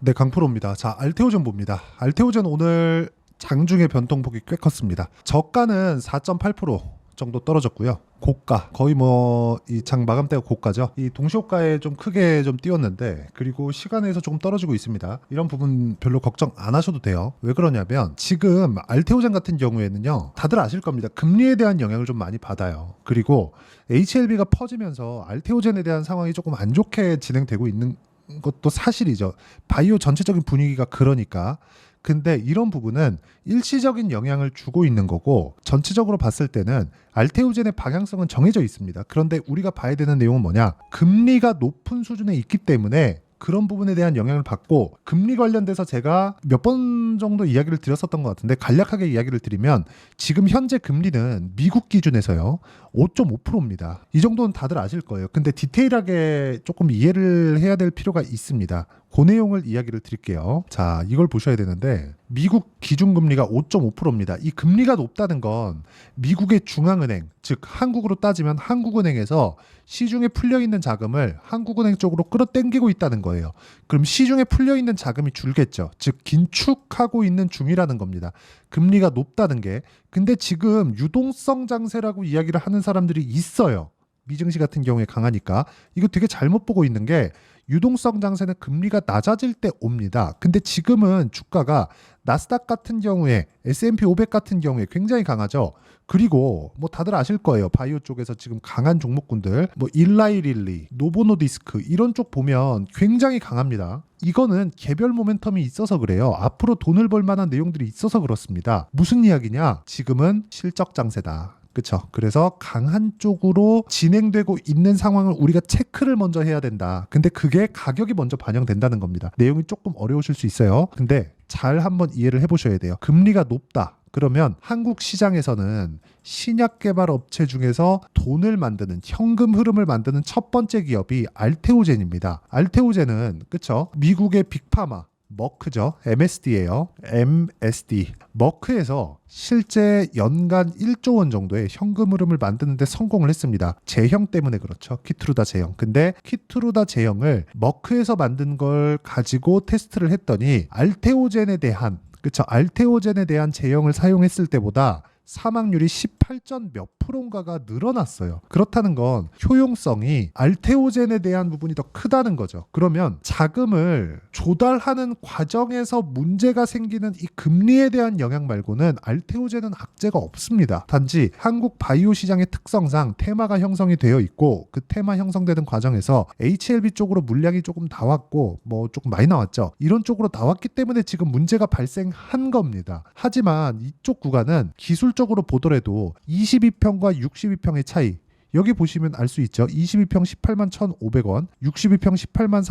네, 강프로입니다. 자, 알테오젠 봅니다. 알테오젠 오늘 장중에 변동폭이 꽤 컸습니다. 저가는 4.8% 정도 떨어졌고요. 고가, 거의 뭐 이 장 마감 때가 고가죠. 이 동시호가에 좀 크게 좀 띄웠는데, 그리고 시간에서 조금 떨어지고 있습니다. 이런 부분 별로 걱정 안 하셔도 돼요. 왜 그러냐면 지금 알테오젠 같은 경우에는요, 다들 아실 겁니다. 금리에 대한 영향을 좀 많이 받아요. 그리고 HLB가 퍼지면서 알테오젠에 대한 상황이 조금 안 좋게 진행되고 있는 것도 사실이죠. 바이오 전체적인 분위기가 그러니까. 근데 이런 부분은 일시적인 영향을 주고 있는 거고, 전체적으로 봤을 때는 알테오젠의 방향성은 정해져 있습니다. 그런데 우리가 봐야 되는 내용은 뭐냐? 금리가 높은 수준에 있기 때문에 그런 부분에 대한 영향을 받고, 금리 관련돼서 제가 몇 번 정도 이야기를 드렸었던 것 같은데, 간략하게 이야기를 드리면 지금 현재 금리는 미국 기준에서요 5.5%입니다. 이 정도는 다들 아실 거예요. 근데 디테일하게 조금 이해를 해야 될 필요가 있습니다. 그 내용을 이야기를 드릴게요. 자, 이걸 보셔야 되는데, 미국 기준금리가 5.5%입니다. 이 금리가 높다는 건 미국의 중앙은행, 즉 한국으로 따지면 한국은행에서 시중에 풀려있는 자금을 한국은행 쪽으로 끌어당기고 있다는 거예요. 그럼 시중에 풀려있는 자금이 줄겠죠. 즉 긴축하고 있는 중이라는 겁니다. 금리가 높다는 게. 근데 지금 유동성 장세라고 이야기를 하는 사람들이 있어요. 미증시 같은 경우에 강하니까. 이거 되게 잘못 보고 있는 게, 유동성 장세는 금리가 낮아질 때 옵니다. 근데 지금은 주가가 나스닥 같은 경우에, S&P 500 같은 경우에 굉장히 강하죠. 그리고 뭐 다들 아실 거예요. 바이오 쪽에서 지금 강한 종목군들, 뭐 일라이릴리, 노보노디스크 이런 쪽 보면 굉장히 강합니다. 이거는 개별 모멘텀이 있어서 그래요. 앞으로 돈을 벌 만한 내용들이 있어서 그렇습니다. 무슨 이야기냐? 지금은 실적 장세다. 그렇죠. 그래서 강한 쪽으로 진행되고 있는 상황을 우리가 체크를 먼저 해야 된다. 근데 그게 가격이 먼저 반영된다는 겁니다. 내용이 조금 어려우실 수 있어요. 근데 잘 한번 이해를 해보셔야 돼요. 금리가 높다. 그러면 한국 시장에서는 신약 개발 업체 중에서 돈을 만드는, 현금 흐름을 만드는 첫 번째 기업이 알테오젠입니다. 알테오젠은 그쵸? 미국의 빅파마 머크죠. MSD예요. MSD. 머크에서 실제 연간 1조 원 정도의 현금 흐름을 만드는데 성공을 했습니다. 제형 때문에 그렇죠. 키트루다 제형. 근데 키트루다 제형을 머크에서 만든 걸 가지고 테스트를 했더니 알테오젠에 대한, 그쵸, 알테오젠에 대한 제형을 사용했을 때보다 사망률이 18점 몇 프로인가가 늘어났어요. 그렇다는 건 효용성이 알테오젠에 대한 부분이 더 크다는 거죠. 그러면 자금을 조달하는 과정에서 문제가 생기는 이 금리에 대한 영향 말고는 알테오젠은 악재가 없습니다. 단지 한국 바이오 시장의 특성상 테마가 형성이 되어 있고, 그 테마 형성되는 과정에서 HLB 쪽으로 물량이 조금 나왔고, 뭐 조금 많이 나왔죠. 이런 쪽으로 나왔기 때문에 지금 문제가 발생한 겁니다. 하지만 이쪽 구간은 기술적으로 보더라도 22평과 62평의 차이, 여기 보시면 알 수 있죠. 22평 18만 1,500원, 62평 18만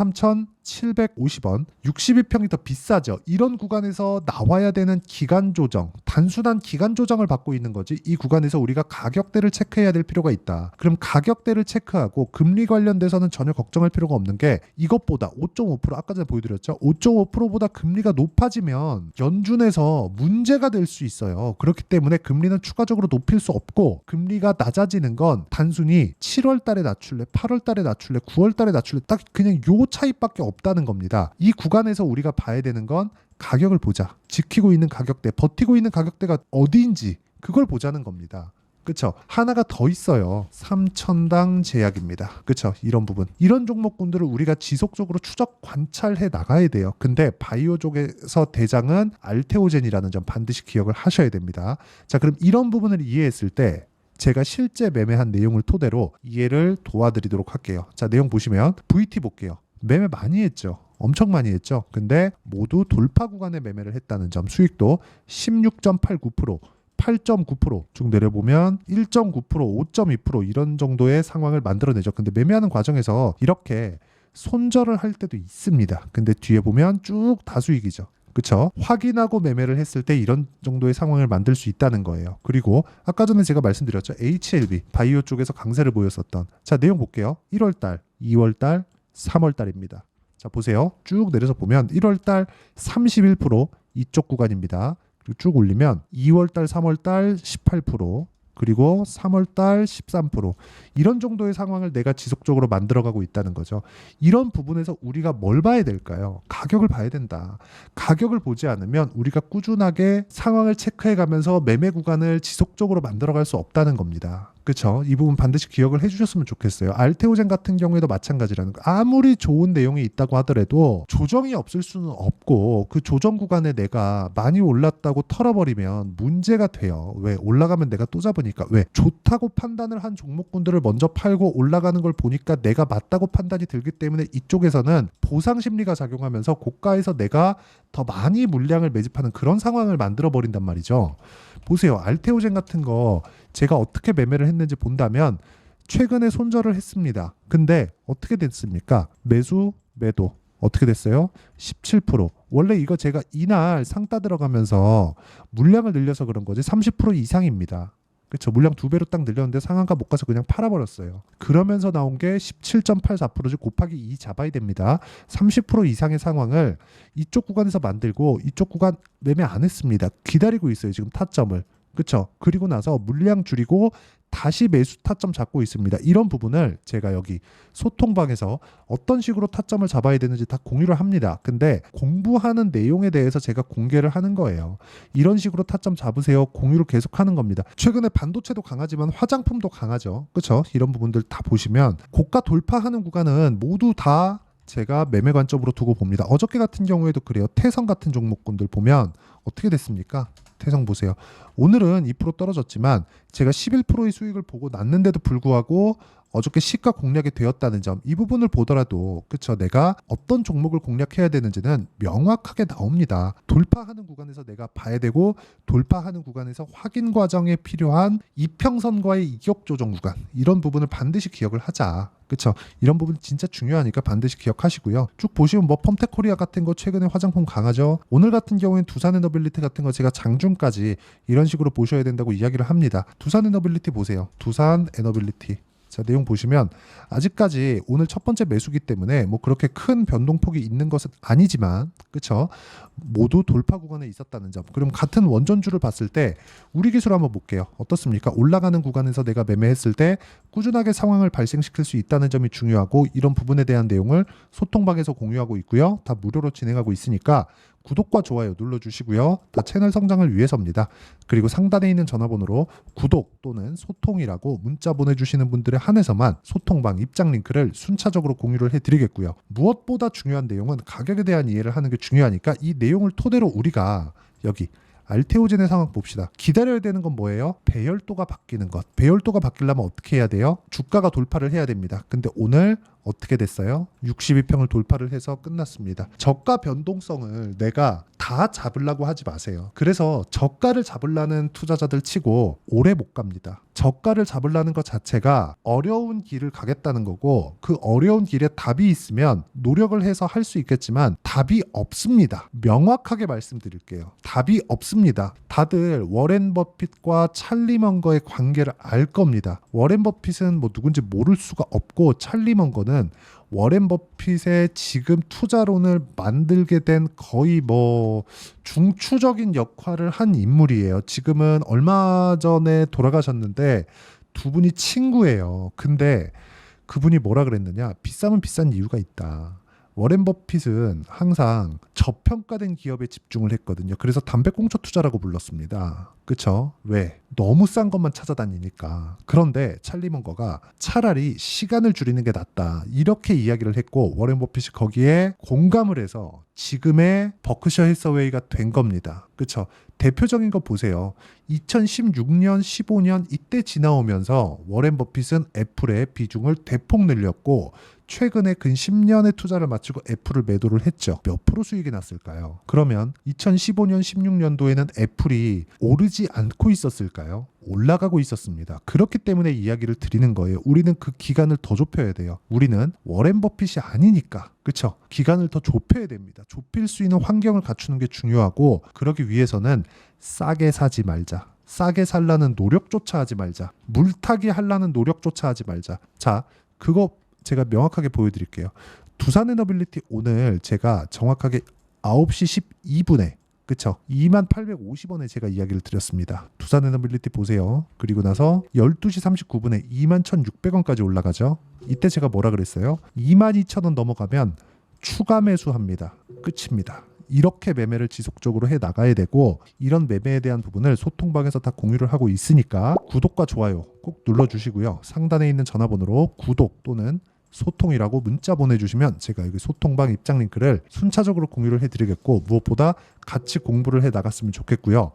3,750원, 62평이 더 비싸죠. 이런 구간에서 나와야 되는 기간 조정, 단순한 기간 조정을 받고 있는 거지, 이 구간에서 우리가 가격대를 체크해야 될 필요가 있다. 그럼 가격대를 체크하고 금리 관련돼서는 전혀 걱정할 필요가 없는 게, 이것보다 5.5%, 아까 전에 보여드렸죠. 5.5%보다 금리가 높아지면 연준에서 문제가 될 수 있어요. 그렇기 때문에 금리는 추가적으로 높일 수 없고, 금리가 낮아지는 건 단순히 7월 달에 낮출래, 8월 달에 낮출래, 9월 달에 낮출래, 딱 그냥 요 차이밖에 없다는 겁니다. 이 구간에서 우리가 봐야 되는 건 가격을 보자. 지키고 있는 가격대, 버티고 있는 가격대가 어디인지 그걸 보자는 겁니다. 그쵸? 하나가 더 있어요. 3천당 제약입니다. 그쵸? 이런 부분. 이런 종목군들을 우리가 지속적으로 추적 관찰해 나가야 돼요. 근데 바이오 쪽에서 대장은 알테오젠이라는 점 반드시 기억을 하셔야 됩니다. 자, 그럼 이런 부분을 이해했을 때 제가 실제 매매한 내용을 토대로 이해를 도와드리도록 할게요. 자, 내용 보시면 VT 볼게요. 매매 많이 했죠. 엄청 많이 했죠. 근데 모두 돌파 구간에 매매를 했다는 점, 수익도 16.89%, 8.9%, 쭉 내려보면 1.9%, 5.2% 이런 정도의 상황을 만들어내죠. 근데 매매하는 과정에서 이렇게 손절을 할 때도 있습니다. 근데 뒤에 보면 쭉 다수익이죠. 그쵸? 확인하고 매매를 했을 때 이런 정도의 상황을 만들 수 있다는 거예요. 그리고 아까 전에 제가 말씀드렸죠. HLB, 바이오 쪽에서 강세를 보였었던. 자, 내용 볼게요. 1월달, 2월달, 3월달입니다. 자, 보세요. 쭉 내려서 보면 1월달 31% 이쪽 구간입니다. 그리고 쭉 올리면 2월달, 3월달 18%, 그리고 3월달 13%. 이런 정도의 상황을 내가 지속적으로 만들어가고 있다는 거죠. 이런 부분에서 우리가 뭘 봐야 될까요? 가격을 봐야 된다. 가격을 보지 않으면 우리가 꾸준하게 상황을 체크해가면서 매매 구간을 지속적으로 만들어갈 수 없다는 겁니다. 그렇죠? 이 부분 반드시 기억을 해주셨으면 좋겠어요. 알테오젠 같은 경우에도 마찬가지라는 거. 아무리 좋은 내용이 있다고 하더라도 조정이 없을 수는 없고 그 조정 구간에 내가 많이 올랐다고 털어버리면 문제가 돼요. 왜? 올라가면 내가 또 잡으니까. 왜? 좋다고 판단을 한 종목군들을 먼저 팔고 올라가는 걸 보니까 내가 맞다고 판단이 들기 때문에 이쪽에서는 보상 심리가 작용하면서 고가에서 내가 더 많이 물량을 매집하는 그런 상황을 만들어 버린단 말이죠. 보세요. 알테오젠 같은 거 제가 어떻게 매매를 했는지 본다면 최근에 손절을 했습니다. 근데 어떻게 됐습니까? 매수, 매도. 어떻게 됐어요? 17%. 원래 이거 제가 이날 상따 들어가면서 물량을 늘려서 그런 거지 30% 이상입니다. 그렇죠. 물량 2배로 딱 늘렸는데 상한가 못 가서 그냥 팔아버렸어요. 그러면서 나온 게 17.84%즉 곱하기 2 잡아야 됩니다. 30% 이상의 상황을 이쪽 구간에서 만들고 이쪽 구간 매매 안 했습니다. 기다리고 있어요. 지금 타점을. 그렇죠. 그리고 나서 물량 줄이고 다시 매수 타점 잡고 있습니다. 이런 부분을 제가 여기 소통방에서 어떤 식으로 타점을 잡아야 되는지 다 공유를 합니다. 근데 공부하는 내용에 대해서 제가 공개를 하는 거예요. 이런 식으로 타점 잡으세요. 공유를 계속 하는 겁니다. 최근에 반도체도 강하지만 화장품도 강하죠. 그렇죠? 이런 부분들 다 보시면 고가 돌파하는 구간은 모두 다 제가 매매 관점으로 두고 봅니다. 어저께 같은 경우에도 그래요. 태성 같은 종목군들 보면 어떻게 됐습니까? 태성 보세요. 오늘은 2% 떨어졌지만 제가 11%의 수익을 보고 났는데도 불구하고 어저께 시가 공략이 되었다는 점, 이 부분을 보더라도 그쵸, 내가 어떤 종목을 공략해야 되는지는 명확하게 나옵니다. 돌파하는 구간에서 내가 봐야 되고 돌파하는 구간에서 확인 과정에 필요한 이평선과의 이격 조정 구간, 이런 부분을 반드시 기억을 하자. 그쵸? 이런 부분 진짜 중요하니까 반드시 기억하시고요. 쭉 보시면 뭐 펌텍코리아 같은 거 최근에 화장품 강하죠. 오늘 같은 경우에는 두산에너빌리티 같은 거 제가 장중까지 이런 식으로 보셔야 된다고 이야기를 합니다. 두산에너빌리티 보세요. 두산에너빌리티. 자, 내용 보시면 아직까지 오늘 첫 번째 매수기 때문에 뭐 그렇게 큰 변동폭이 있는 것은 아니지만, 그쵸? 모두 돌파 구간에 있었다는 점. 그럼 같은 원전주를 봤을 때 우리 기술 한번 볼게요. 어떻습니까? 올라가는 구간에서 내가 매매했을 때 꾸준하게 상황을 발생시킬 수 있다는 점이 중요하고, 이런 부분에 대한 내용을 소통방에서 공유하고 있고요. 다 무료로 진행하고 있으니까 구독과 좋아요 눌러주시고요. 다 채널 성장을 위해서입니다. 그리고 상단에 있는 전화번호로 구독 또는 소통이라고 문자 보내주시는 분들에 한해서만 소통방 입장 링크를 순차적으로 공유를 해드리겠고요. 무엇보다 중요한 내용은 가격에 대한 이해를 하는 게 중요하니까 이 내용을 토대로 우리가 여기 알테오젠의 상황 봅시다. 기다려야 되는 건 뭐예요? 배열도가 바뀌는 것. 배열도가 바뀌려면 어떻게 해야 돼요? 주가가 돌파를 해야 됩니다. 근데 오늘 어떻게 됐어요? 62평을 돌파를 해서 끝났습니다. 저가 변동성을 내가 다 잡으려고 하지 마세요. 그래서 저가를 잡으려는 투자자들 치고 오래 못 갑니다. 저가를 잡으려는 것 자체가 어려운 길을 가겠다는 거고, 그 어려운 길에 답이 있으면 노력을 해서 할 수 있겠지만 답이 없습니다. 명확하게 말씀드릴게요. 답이 없습니다. 다들 워렌 버핏과 찰리 먼거의 관계를 알 겁니다. 워렌 버핏은 뭐 누군지 모를 수가 없고, 찰리 먼거는 워렌 버핏의 지금 투자론을 만들게 된 거의 뭐 중추적인 역할을 한 인물이에요. 지금은 얼마 전에 돌아가셨는데 두 분이 친구예요. 근데 그분이 뭐라 그랬느냐? 비싸면 비싼 이유가 있다. 워렌 버핏은 항상 저평가된 기업에 집중을 했거든요. 그래서 담배꽁초 투자라고 불렀습니다. 그쵸? 왜? 너무 싼 것만 찾아다니니까. 그런데 찰리 먼거가 차라리 시간을 줄이는 게 낫다, 이렇게 이야기를 했고, 워렌 버핏이 거기에 공감을 해서 지금의 버크셔 해서웨이가 된 겁니다. 그쵸? 대표적인 거 보세요. 2016년, 15년 이때 지나오면서 워렌 버핏은 애플의 비중을 대폭 늘렸고, 최근에 근 10년의 투자를 마치고 애플을 매도를 했죠. 몇 프로 수익이 났을까요? 그러면 2015년, 16년도에는 애플이 오르지 않고 있었을까요? 올라가고 있었습니다. 그렇기 때문에 이야기를 드리는 거예요. 우리는 그 기간을 더 좁혀야 돼요. 우리는 워렌 버핏이 아니니까. 그쵸? 기간을 더 좁혀야 됩니다. 좁힐 수 있는 환경을 갖추는 게 중요하고, 그러기 위해서는 싸게 사지 말자. 싸게 살라는 노력조차 하지 말자. 물타기 하려는 노력조차 하지 말자. 자, 그거 제가 명확하게 보여드릴게요. 두산에너빌리티 오늘 제가 정확하게 9시 12분에 그쵸? 2850원에 제가 이야기를 드렸습니다. 두산 에너빌리티 보세요. 그리고 나서 12시 39분에 21,600원까지 올라가죠. 이때 제가 뭐라 그랬어요? 22,000원 넘어가면 추가 매수합니다. 끝입니다. 이렇게 매매를 지속적으로 해 나가야 되고, 이런 매매에 대한 부분을 소통방에서 다 공유를 하고 있으니까 구독과 좋아요 꼭 눌러주시고요. 상단에 있는 전화번호로 구독 또는 소통이라고 문자 보내주시면 제가 여기 소통방 입장 링크를 순차적으로 공유를 해드리겠고, 무엇보다 같이 공부를 해 나갔으면 좋겠고요.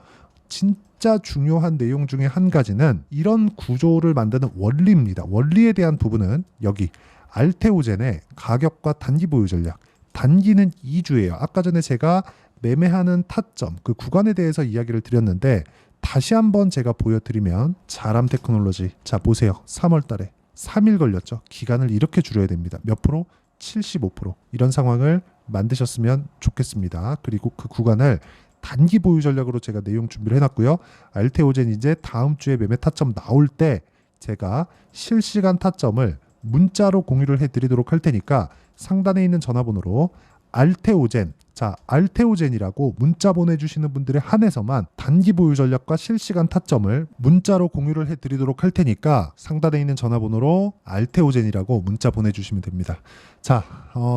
진짜 중요한 내용 중에 한 가지는 이런 구조를 만드는 원리입니다. 원리에 대한 부분은 여기 알테오젠의 가격과 단기 보유 전략, 단기는 2주예요. 아까 전에 제가 매매하는 타점, 그 구간에 대해서 이야기를 드렸는데, 다시 한번 제가 보여드리면, 자람 테크놀로지, 자 보세요. 3월 달에 3일 걸렸죠. 기간을 이렇게 줄여야 됩니다. 몇 프로? 75%. 이런 상황을 만드셨으면 좋겠습니다. 그리고 그 구간을 단기 보유 전략으로 제가 내용 준비를 해놨고요. 알테오젠 이제 다음 주에 매매 타점 나올 때 제가 실시간 타점을 문자로 공유를 해드리도록 할 테니까 상단에 있는 전화번호로 알테오젠, 자 알테오젠이라고 문자 보내주시는 분들에 한해서만 단기 보유 전략과 실시간 타점을 문자로 공유를 해드리도록 할 테니까 상단에 있는 전화번호로 알테오젠이라고 문자 보내주시면 됩니다. 자,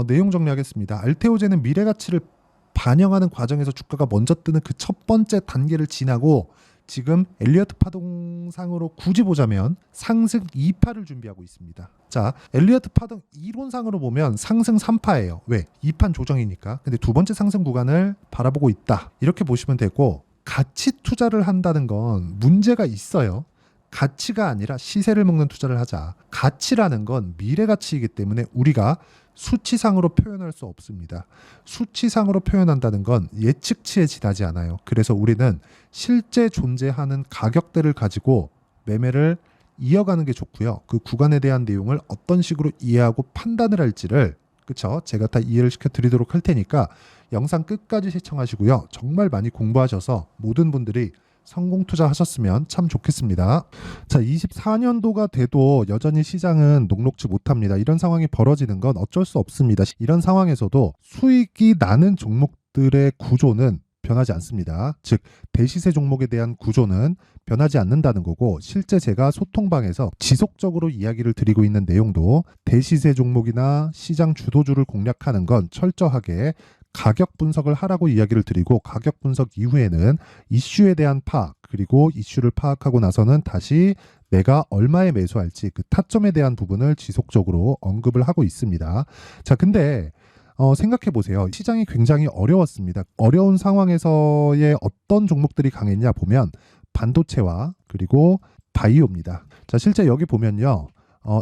내용 정리하겠습니다. 알테오젠은 미래 가치를 반영하는 과정에서 주가가 먼저 뜨는 그 첫 번째 단계를 지나고 지금 엘리어트 파동상으로 굳이 보자면 상승 2파를 준비하고 있습니다. 자, 엘리어트 파동 이론상으로 보면 상승 3파예요. 왜? 2판 조정이니까. 근데 두 번째 상승 구간을 바라보고 있다. 이렇게 보시면 되고, 가치 투자를 한다는 건 문제가 있어요. 가치가 아니라 시세를 먹는 투자를 하자. 가치라는 건 미래 가치이기 때문에 우리가 수치상으로 표현할 수 없습니다. 수치상으로 표현한다는 건 예측치에 지나지 않아요. 그래서 우리는 실제 존재하는 가격대를 가지고 매매를 이어가는 게 좋고요. 그 구간에 대한 내용을 어떤 식으로 이해하고 판단을 할지를, 그쵸? 제가 다 이해를 시켜드리도록 할 테니까 영상 끝까지 시청하시고요. 정말 많이 공부하셔서 모든 분들이 성공 투자하셨으면 참 좋겠습니다. 자, 24년도가 돼도 여전히 시장은 녹록지 못합니다. 이런 상황이 벌어지는 건 어쩔 수 없습니다. 이런 상황에서도 수익이 나는 종목들의 구조는 변하지 않습니다. 즉, 대시세 종목에 대한 구조는 변하지 않는다는 거고, 실제 제가 소통방에서 지속적으로 이야기를 드리고 있는 내용도 대시세 종목이나 시장 주도주를 공략하는 건 철저하게 가격 분석을 하라고 이야기를 드리고, 가격 분석 이후에는 이슈에 대한 파악, 그리고 이슈를 파악하고 나서는 다시 내가 얼마에 매수할지 그 타점에 대한 부분을 지속적으로 언급을 하고 있습니다. 자, 근데 생각해 보세요. 시장이 굉장히 어려웠습니다. 어려운 상황에서의 어떤 종목들이 강했냐 보면 반도체와 그리고 바이오입니다. 자, 실제 여기 보면요.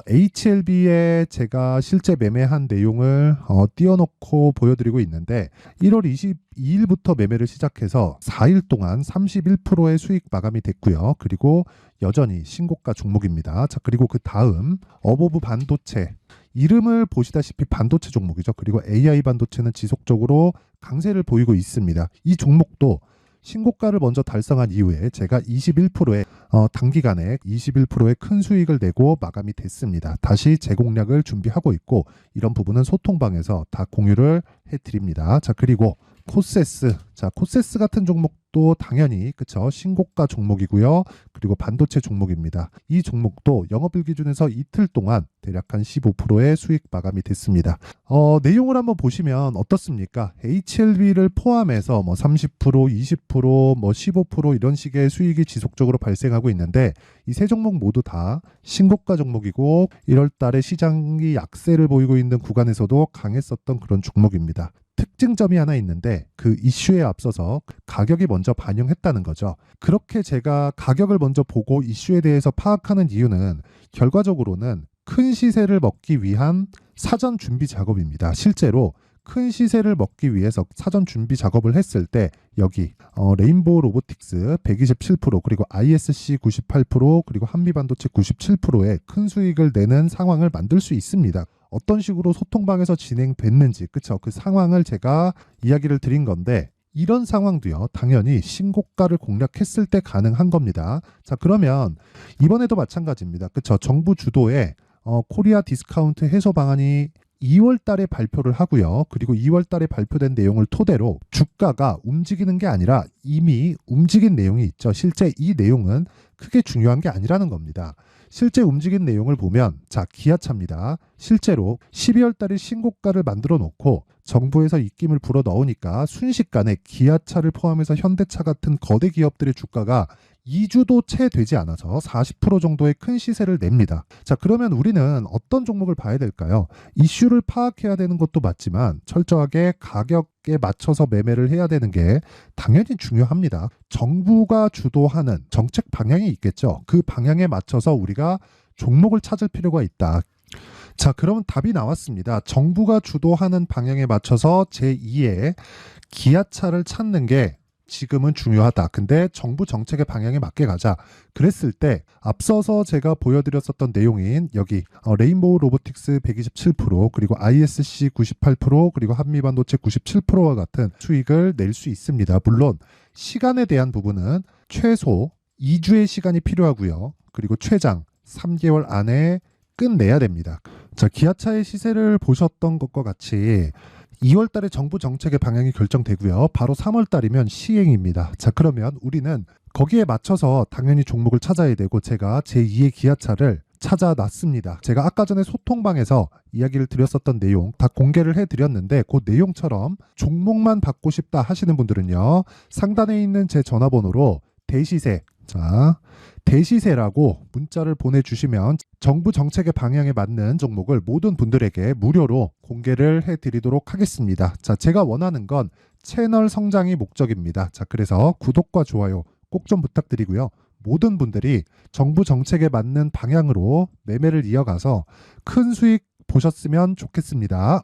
HLB에 제가 실제 매매한 내용을 띄워놓고 보여드리고 있는데, 1월 22일부터 매매를 시작해서 4일 동안 31%의 수익 마감이 됐고요. 그리고 여전히 신고가 종목입니다. 자, 그리고 그 다음 어보브 반도체, 이름을 보시다시피 반도체 종목이죠. 그리고 AI 반도체는 지속적으로 강세를 보이고 있습니다. 이 종목도 신고가를 먼저 달성한 이후에 제가 21%의 단기간에 21%의 큰 수익을 내고 마감이 됐습니다. 다시 재공략을 준비하고 있고, 이런 부분은 소통방에서 다 공유를 해드립니다. 자, 그리고 코세스, 자 코세스 같은 종목도 당연히 그쵸, 신고가 종목이고요. 그리고 반도체 종목입니다. 이 종목도 영업일 기준에서 이틀 동안 대략 한 15%의 수익 마감이 됐습니다. 내용을 한번 보시면 어떻습니까? HLB를 포함해서 뭐 30%, 20%, 뭐 15% 이런 식의 수익이 지속적으로 발생하고 있는데, 이 세 종목 모두 다 신고가 종목이고 1월 달에 시장이 약세를 보이고 있는 구간에서도 강했었던 그런 종목입니다. 특징점이 하나 있는데, 그 이슈에 앞서서 가격이 먼저 반영했다는 거죠. 그렇게 제가 가격을 먼저 보고 이슈에 대해서 파악하는 이유는 결과적으로는 큰 시세를 먹기 위한 사전 준비 작업입니다. 실제로 큰 시세를 먹기 위해서 사전 준비 작업을 했을 때 여기 레인보우 로보틱스 127%, 그리고 ISC 98%, 그리고 한미반도체 97%의 큰 수익을 내는 상황을 만들 수 있습니다. 어떤 식으로 소통방에서 진행됐는지, 그쵸? 그 상황을 제가 이야기를 드린 건데, 이런 상황도요, 당연히 신고가를 공략했을 때 가능한 겁니다. 자, 그러면 이번에도 마찬가지입니다. 그쵸? 정부 주도의 코리아 디스카운트 해소 방안이 2월 달에 발표를 하고요. 그리고 2월 달에 발표된 내용을 토대로 주가가 움직이는 게 아니라 이미 움직인 내용이 있죠. 실제 이 내용은 크게 중요한 게 아니라는 겁니다. 실제 움직인 내용을 보면 자, 기아차입니다. 실제로 12월 달에 신고가를 만들어 놓고 정부에서 입김을 불어 넣으니까 순식간에 기아차를 포함해서 현대차 같은 거대 기업들의 주가가 2주도 채 되지 않아서 40% 정도의 큰 시세를 냅니다. 자, 그러면 우리는 어떤 종목을 봐야 될까요? 이슈를 파악해야 되는 것도 맞지만 철저하게 가격에 맞춰서 매매를 해야 되는 게 당연히 중요합니다. 정부가 주도하는 정책 방향이 있겠죠. 그 방향에 맞춰서 우리가 종목을 찾을 필요가 있다. 자, 그러면 답이 나왔습니다. 정부가 주도하는 방향에 맞춰서 제2의 기아차를 찾는 게 지금은 중요하다. 근데 정부 정책의 방향에 맞게 가자. 그랬을 때 앞서서 제가 보여드렸었던 내용인 여기 레인보우 로보틱스 127% 그리고 ISC 98% 그리고 한미반도체 97%와 같은 수익을 낼 수 있습니다. 물론 시간에 대한 부분은 최소 2주의 시간이 필요하고요. 그리고 최장 3개월 안에 끝내야 됩니다. 자, 기아차의 시세를 보셨던 것과 같이 2월 달에 정부 정책의 방향이 결정되고요. 바로 3월 달이면 시행입니다. 자, 그러면 우리는 거기에 맞춰서 당연히 종목을 찾아야 되고 제가 제2의 기아차를 찾아놨습니다. 제가 아까 전에 소통방에서 이야기를 드렸었던 내용 다 공개를 해드렸는데 그 내용처럼 종목만 받고 싶다 하시는 분들은요. 상단에 있는 제 전화번호로 대시세, 자, 대시세라고 문자를 보내주시면 정부 정책의 방향에 맞는 종목을 모든 분들에게 무료로 공개를 해드리도록 하겠습니다. 자, 제가 원하는 건 채널 성장이 목적입니다. 자, 그래서 구독과 좋아요 꼭 좀 부탁드리고요. 모든 분들이 정부 정책에 맞는 방향으로 매매를 이어가서 큰 수익 보셨으면 좋겠습니다.